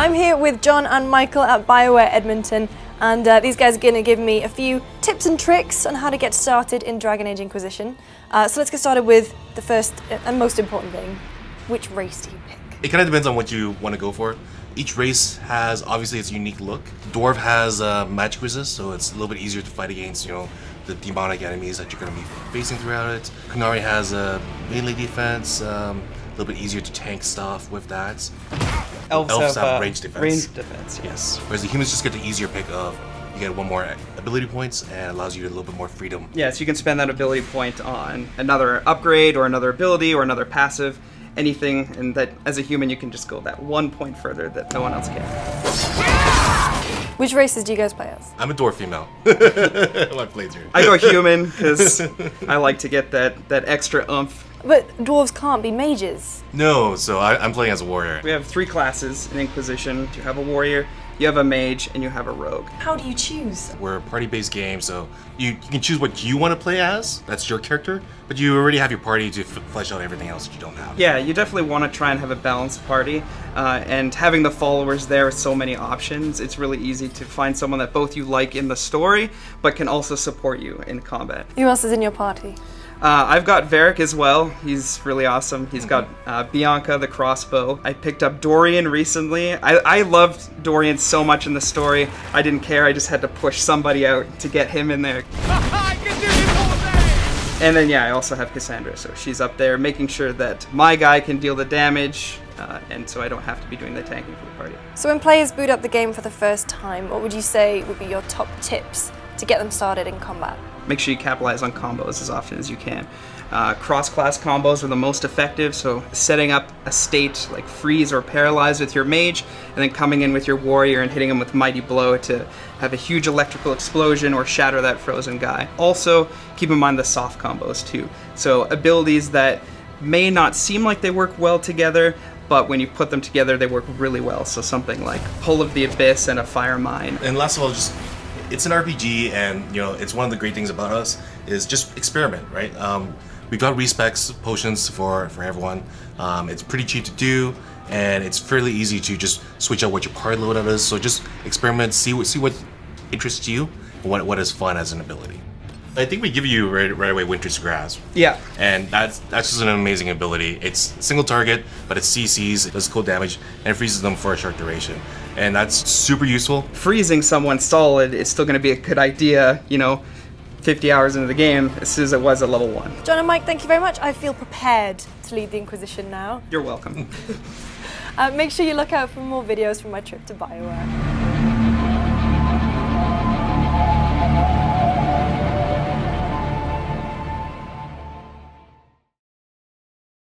I'm here with John and Michael at BioWare Edmonton, and these guys are going to give me a few tips and tricks on how to get started in Dragon Age Inquisition. So let's get started with the first and most important thing. Which race do you pick? It kind of depends on what you want to go for. Each race has obviously its unique look. Dwarf has magic resist, so it's a little bit easier to fight against, the demonic enemies that you're going to be facing throughout it. Qunari has a melee defense, a little bit easier to tank stuff with that. Elves have range defense. Range defense, yes. Whereas the humans just get the easier pick of, you get one more ability points and allows you a little bit more freedom. Yeah, so you can spend that ability point on another upgrade or another ability or another passive, anything, and that as a human you can just go that 1 point further that no one else can. Which races do you guys play as? I'm a dwarf female. My playthrough. I go human because I like to get that extra oomph. But dwarves can't be mages. No, so I'm playing as a warrior. We have 3 classes in Inquisition. You have a warrior, you have a mage, and you have a rogue. How do you choose? We're a party-based game, so you can choose what you want to play as. That's your character, but you already have your party to flesh out everything else that you don't have. Yeah, you definitely want to try and have a balanced party, and having the followers there with so many options, it's really easy to find someone that both you like in the story, but can also support you in combat. Who else is in your party? I've got Varric as well. He's really awesome. He's got Bianca, the crossbow. I picked up Dorian recently. I loved Dorian so much in the story. I didn't care. I just had to push somebody out to get him in there. I can do this all day! And then, yeah, I also have Cassandra. So she's up there making sure that my guy can deal the damage, and so I don't have to be doing the tanking for the party. So when players boot up the game for the first time, what would you say would be your top tips to get them started in combat? Make sure you capitalize on combos as often as you can. Cross-class combos are the most effective, so setting up a state like freeze or paralyze with your mage, and then coming in with your warrior and hitting him with mighty blow to have a huge electrical explosion or shatter that frozen guy. Also, keep in mind the soft combos too. So abilities that may not seem like they work well together, but when you put them together, they work really well. So something like Pull of the Abyss and a Fire Mine. And last of all, it's an RPG, and it's one of the great things about us is just experiment, right? We've got respecs potions for everyone. It's pretty cheap to do, and it's fairly easy to just switch out what your card loadout is. So just experiment, see what interests you, what is fun as an ability. I think we give you right away Winter's Grasp. Yeah. And that's just an amazing ability. It's single target, but it CCs, it does cold damage, and it freezes them for a short duration. And that's super useful. Freezing someone solid is still going to be a good idea, 50 hours into the game, as soon as it was at level 1. John and Mike, thank you very much. I feel prepared to lead the Inquisition now. You're welcome. Make sure you look out for more videos from my trip to BioWare.